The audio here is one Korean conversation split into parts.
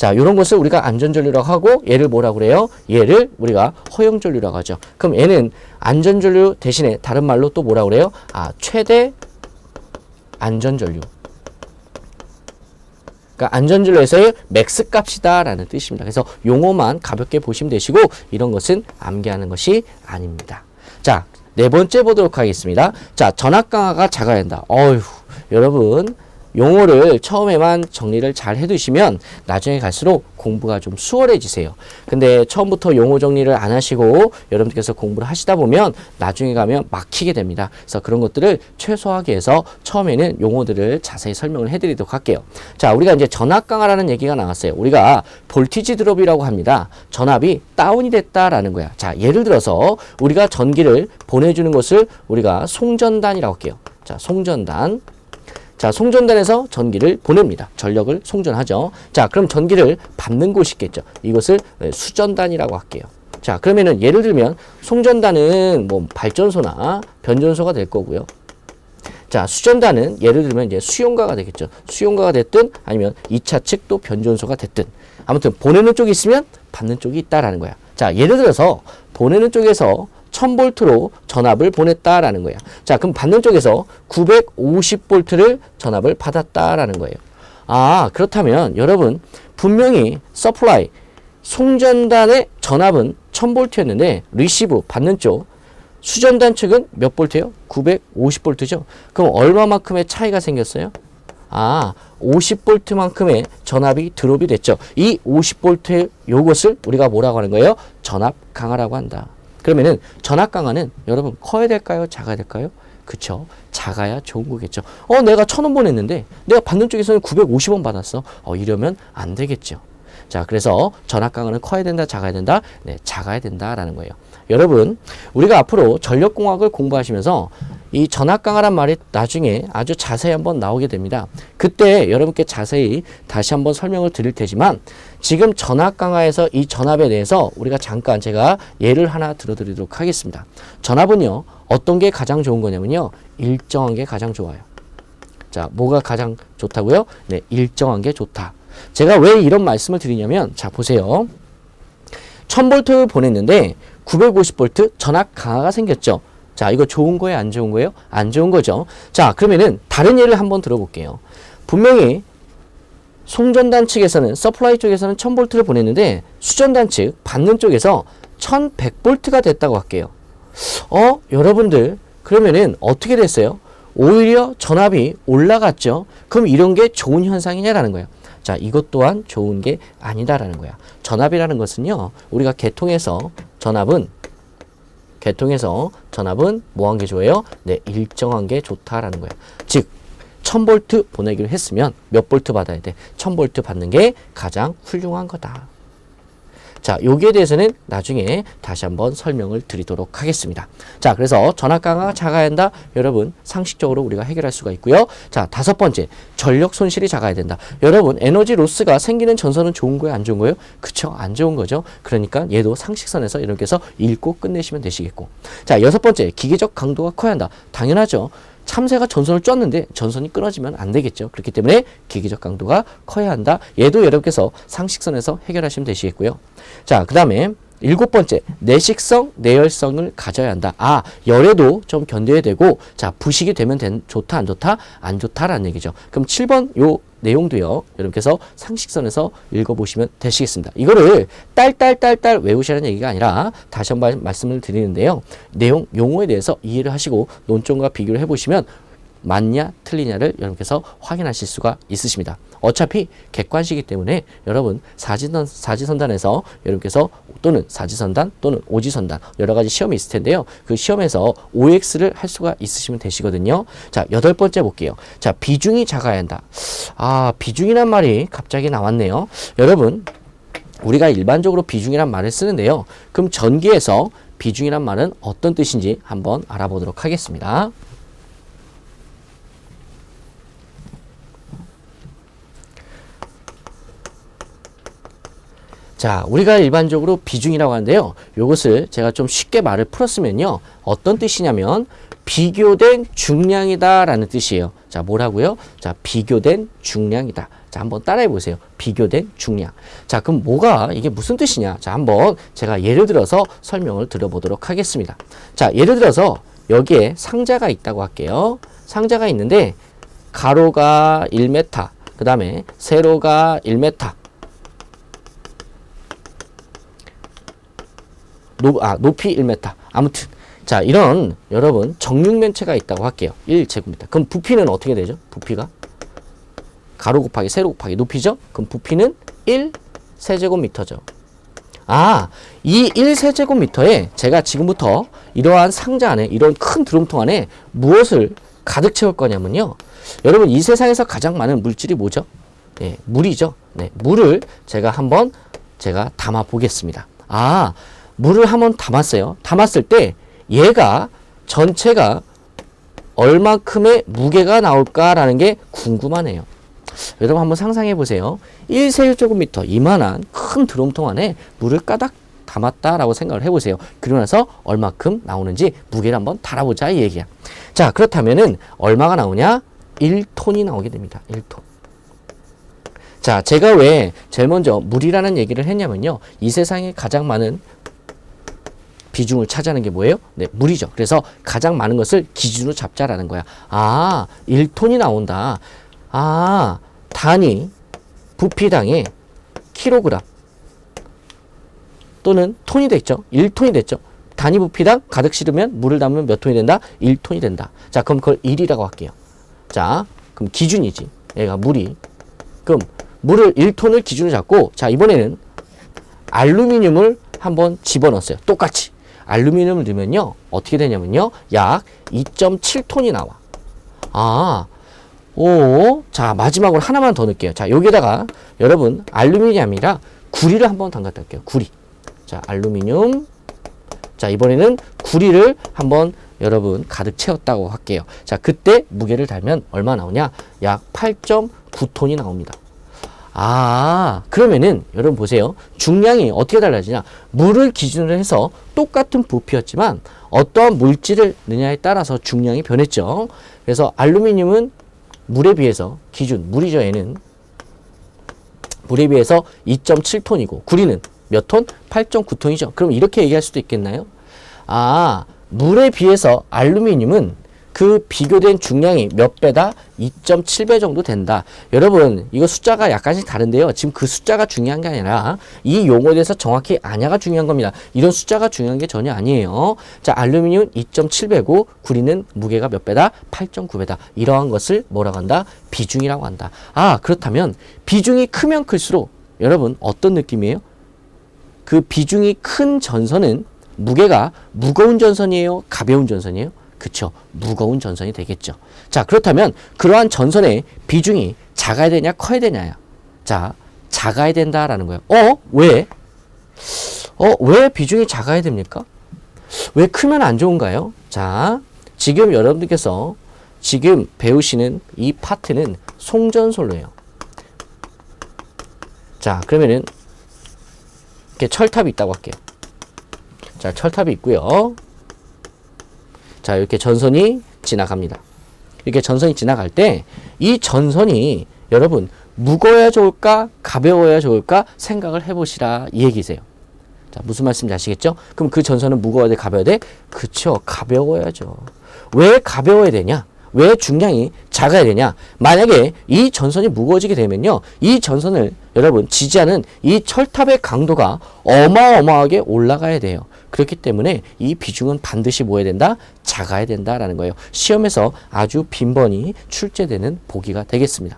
자, 이런 것을 우리가 안전전류라고 하고 얘를 뭐라고 그래요? 얘를 우리가 허용전류라고 하죠. 그럼 얘는 안전전류 대신에 다른 말로 또 뭐라고 그래요? 최대 안전전류. 그러니까 안전전류에서의 맥스 값이다 라는 뜻입니다. 그래서 용어만 가볍게 보시면 되시고 이런 것은 암기하는 것이 아닙니다. 자, 네 번째 보도록 하겠습니다. 자, 전압 강화가 작아야 한다. 여러분 용어를 처음에만 정리를 잘 해두시면 나중에 갈수록 공부가 좀 수월해지세요. 근데 처음부터 용어 정리를 안 하시고 여러분들께서 공부를 하시다 보면 나중에 가면 막히게 됩니다. 그래서 그런 것들을 최소화하기 위해서 처음에는 용어들을 자세히 설명을 해드리도록 할게요. 자, 우리가 이제 전압 강화라는 얘기가 나왔어요. 우리가 볼티지 드롭이라고 합니다. 전압이 다운이 됐다라는 거야. 자, 예를 들어서 우리가 전기를 보내주는 것을 우리가 송전단이라고 할게요. 자, 송전단. 자, 송전단에서 전기를 보냅니다. 전력을 송전하죠. 자, 그럼 전기를 받는 곳이 있겠죠. 이것을 수전단이라고 할게요. 자, 그러면은 예를 들면 송전단은 뭐 발전소나 변전소가 될 거고요. 자, 수전단은 예를 들면 이제 수용가가 되겠죠. 수용가가 됐든 아니면 2차 측 또 변전소가 됐든 아무튼 보내는 쪽이 있으면 받는 쪽이 있다라는 거야. 자, 예를 들어서 보내는 쪽에서 1000볼트로 전압을 보냈다라는 거예요. 자, 그럼 받는 쪽에서 950볼트를 전압을 받았다라는 거예요. 그렇다면 여러분 분명히 서플라이 송전단의 전압은 1000볼트였는데 리시브 받는 쪽 수전단 측은 몇 볼트예요? 950볼트죠. 그럼 얼마만큼의 차이가 생겼어요? 50볼트만큼의 전압이 드롭이 됐죠. 이 50볼트의 요것을 우리가 뭐라고 하는 거예요? 전압 강화라고 한다. 그러면은 전압 강화는 여러분 커야 될까요? 작아야 될까요? 그쵸? 작아야 좋은 거겠죠. 내가 1000원 보냈는데 내가 받는 쪽에서는 950원 받았어. 이러면 안 되겠죠. 자, 그래서 전압 강화는 커야 된다, 작아야 된다? 네, 작아야 된다라는 거예요. 여러분, 우리가 앞으로 전력공학을 공부하시면서 이 전압 강화란 말이 나중에 아주 자세히 한번 나오게 됩니다. 그때 여러분께 자세히 다시 한번 설명을 드릴 테지만 지금 전압 강화에서 이 전압에 대해서 우리가 잠깐 제가 예를 하나 들어드리도록 하겠습니다. 전압은요, 어떤 게 가장 좋은 거냐면요, 일정한 게 가장 좋아요. 자, 뭐가 가장 좋다고요? 네, 일정한 게 좋다. 제가 왜 이런 말씀을 드리냐면, 자, 보세요. 1000볼트 보냈는데 950볼트 전압 강화가 생겼죠. 자, 이거 좋은 거예요? 안 좋은 거예요? 안 좋은 거죠. 자, 그러면은 다른 예를 한번 들어볼게요. 분명히 송전단 측에서는 서플라이 쪽에서는 1000볼트를 보냈는데 수전단 측 받는 쪽에서 1100볼트가 됐다고 할게요. 여러분들 그러면은 어떻게 됐어요? 오히려 전압이 올라갔죠. 그럼 이런 게 좋은 현상이냐라는 거예요. 자, 이것 또한 좋은 게 아니다라는 거야. 전압이라는 것은요, 우리가 계통에서 전압은 뭐한 게 좋아요? 네, 일정한 게 좋다라는 거예요. 즉 1000볼트 보내기로 했으면 몇 볼트 받아야 돼? 1000볼트 받는 게 가장 훌륭한 거다. 자, 여기에 대해서는 나중에 다시 한번 설명을 드리도록 하겠습니다. 자, 그래서 전압 강화가 작아야 한다. 여러분, 상식적으로 우리가 해결할 수가 있고요. 자, 다섯 번째, 전력 손실이 작아야 된다. 여러분, 에너지 로스가 생기는 전선은 좋은 거예요? 안 좋은 거예요? 그쵸? 안 좋은 거죠. 그러니까 얘도 상식선에서 이렇게 해서 읽고 끝내시면 되시겠고. 자, 여섯 번째, 기계적 강도가 커야 한다. 당연하죠. 참새가 전선을 쪘는데 전선이 끊어지면 안 되겠죠. 그렇기 때문에 기계적 강도가 커야 한다. 얘도 여러분께서 상식선에서 해결하시면 되시겠고요. 자, 그 다음에 일곱 번째, 내식성, 내열성을 가져야 한다. 열에도 좀 견뎌야 되고, 자, 부식이 되면 좋다, 안 좋다? 안 좋다라는 얘기죠. 그럼 7번 요 내용도요, 여러분께서 상식선에서 읽어보시면 되시겠습니다. 이거를 딸 외우시라는 얘기가 아니라 다시 한번 말씀을 드리는데요. 내용, 용어에 대해서 이해를 하시고 논점과 비교를 해보시면 맞냐 틀리냐를 여러분께서 확인하실 수가 있으십니다. 어차피 객관식이기 때문에 여러분 사지선단에서 여러분께서 또는 사지선단 또는 오지선단 여러 가지 시험이 있을 텐데요. 그 시험에서 OX를 할 수가 있으시면 되시거든요. 자, 여덟 번째 볼게요. 자, 비중이 작아야 한다. 비중이란 말이 갑자기 나왔네요. 여러분, 우리가 일반적으로 비중이란 말을 쓰는데요. 그럼 전기에서 비중이란 말은 어떤 뜻인지 한번 알아보도록 하겠습니다. 자, 우리가 일반적으로 비중이라고 하는데요. 이것을 제가 좀 쉽게 말을 풀었으면요. 어떤 뜻이냐면 비교된 중량이다 라는 뜻이에요. 자, 뭐라고요? 자, 비교된 중량이다. 자, 한번 따라해 보세요. 비교된 중량. 자, 그럼 이게 무슨 뜻이냐? 자, 한번 제가 예를 들어서 설명을 드려보도록 하겠습니다. 자, 예를 들어서 여기에 상자가 있다고 할게요. 상자가 있는데 가로가 1m, 그 다음에 세로가 1m, 높이 1m. 아무튼 자, 이런 여러분 정육면체가 있다고 할게요. 1제곱미터. 그럼 부피는 어떻게 되죠? 부피가 가로 곱하기 세로 곱하기 높이죠? 그럼 부피는 1세제곱미터죠. 이 1세제곱미터에 제가 지금부터 이러한 상자 안에, 이런 큰 드럼통 안에 무엇을 가득 채울 거냐면요. 여러분, 이 세상에서 가장 많은 물질이 뭐죠? 네, 물이죠. 네, 물을 제가 담아 보겠습니다. 물을 한번 담았어요. 담았을 때 얘가 전체가 얼마큼의 무게가 나올까라는 게 궁금하네요. 여러분 한번 상상해 보세요. 1세제곱미터 이만한 큰 드럼통 안에 물을 가득 담았다라고 생각을 해보세요. 그러고 나서 얼마큼 나오는지 무게를 한번 달아보자 이 얘기야. 자, 그렇다면은 얼마가 나오냐? 1톤이 나오게 됩니다. 1톤. 자, 제가 왜 제일 먼저 물이라는 얘기를 했냐면요. 이 세상에 가장 많은 비중을 차지하는 게 뭐예요? 네, 물이죠. 그래서 가장 많은 것을 기준으로 잡자라는 거야. 1톤이 나온다. 단위 부피당의 킬로그램 또는 톤이 됐죠. 1톤이 됐죠. 단위 부피당 가득 실으면 물을 담으면 몇 톤이 된다? 1톤이 된다. 자, 그럼 그걸 1이라고 할게요. 자, 그럼 기준이지. 얘가 물이. 그럼 물을 1톤을 기준으로 잡고, 자, 이번에는 알루미늄을 한번 집어넣었어요. 똑같이. 알루미늄을 넣으면요. 어떻게 되냐면요. 약 2.7톤이 나와. 자, 마지막으로 하나만 더 넣을게요. 자, 여기에다가 여러분 알루미늄이 아니라 구리를 한번 담갔다 할게요. 구리. 자, 알루미늄. 자, 이번에는 구리를 한번 여러분 가득 채웠다고 할게요. 자, 그때 무게를 달면 얼마 나오냐? 약 8.9톤이 나옵니다. 그러면은 여러분 보세요. 중량이 어떻게 달라지냐? 물을 기준으로 해서 똑같은 부피였지만 어떠한 물질을 넣느냐에 따라서 중량이 변했죠. 그래서 알루미늄은 물에 비해서 기준, 물이죠 얘는. 물에 비해서 2.7톤이고 구리는 몇 톤? 8.9톤이죠. 그럼 이렇게 얘기할 수도 있겠나요? 물에 비해서 알루미늄은 그 비교된 중량이 몇 배다? 2.7배 정도 된다. 여러분, 이거 숫자가 약간씩 다른데요. 지금 그 숫자가 중요한 게 아니라 이 용어에 대해서 정확히 아냐가 중요한 겁니다. 이런 숫자가 중요한 게 전혀 아니에요. 자, 알루미늄 2.7배고 구리는 무게가 몇 배다? 8.9배다. 이러한 것을 뭐라고 한다? 비중이라고 한다. 그렇다면 비중이 크면 클수록 여러분 어떤 느낌이에요? 그 비중이 큰 전선은 무게가 무거운 전선이에요? 가벼운 전선이에요? 그쵸. 무거운 전선이 되겠죠. 자, 그렇다면 그러한 전선의 비중이 작아야 되냐 커야 되냐야. 자, 작아야 된다라는 거예요. 왜? 왜 비중이 작아야 됩니까? 왜 크면 안 좋은가요? 자, 지금 여러분들께서 지금 배우시는 이 파트는 송전솔로예요. 자, 그러면은 이렇게 철탑이 있다고 할게요. 자, 철탑이 있고요. 자, 이렇게 전선이 지나갑니다. 이렇게 전선이 지나갈 때 이 전선이 여러분 무거워야 좋을까 가벼워야 좋을까 생각을 해보시라 이 얘기세요. 자, 무슨 말씀인지 아시겠죠? 그럼 그 전선은 무거워야 돼 가벼워야 돼? 그쵸, 가벼워야죠. 왜 가벼워야 되냐? 왜 중량이 작아야 되냐? 만약에 이 전선이 무거워지게 되면요, 이 전선을 여러분 지지하는 이 철탑의 강도가 어마어마하게 올라가야 돼요. 그렇기 때문에 이 비중은 반드시 뭐 해야 된다? 작아야 된다라는 거예요. 시험에서 아주 빈번히 출제되는 보기가 되겠습니다.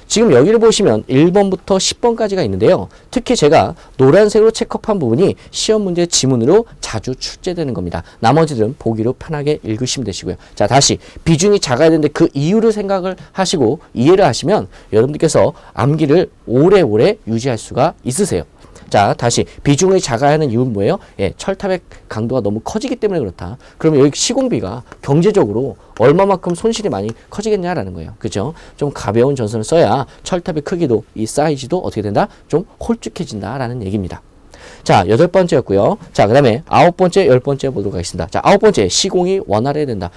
지금 여기를 보시면 1번부터 10번까지가 있는데요. 특히 제가 노란색으로 체크한 부분이 시험 문제 지문으로 자주 출제되는 겁니다. 나머지들은 보기로 편하게 읽으시면 되시고요. 자, 다시 비중이 작아야 되는데 그 이유를 생각을 하시고 이해를 하시면 여러분들께서 암기를 오래오래 유지할 수가 있으세요. 자, 다시 비중이 작아야 하는 이유는 뭐예요? 철탑의 강도가 너무 커지기 때문에 그렇다. 그러면 여기 시공비가 경제적으로 얼마만큼 손실이 많이 커지겠냐라는 거예요. 그죠? 좀 가벼운 전선을 써야 철탑의 크기도 이 사이즈도 어떻게 된다? 좀 홀쭉해진다라는 얘기입니다. 자, 8번째였고요. 자, 그 다음에 9번째, 10번째 보도록 하겠습니다. 자, 9번째, 시공이 원활해야 된다.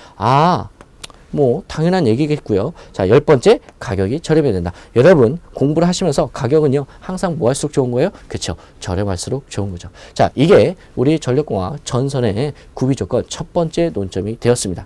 뭐 당연한 얘기겠고요. 자, 10번째, 가격이 저렴해야 된다. 여러분 공부를 하시면서 가격은요 항상 뭐 할수록 좋은 거예요? 그렇죠. 저렴할수록 좋은 거죠. 자, 이게 우리 전력공학 전선의 구비 조건 첫 번째 논점이 되었습니다.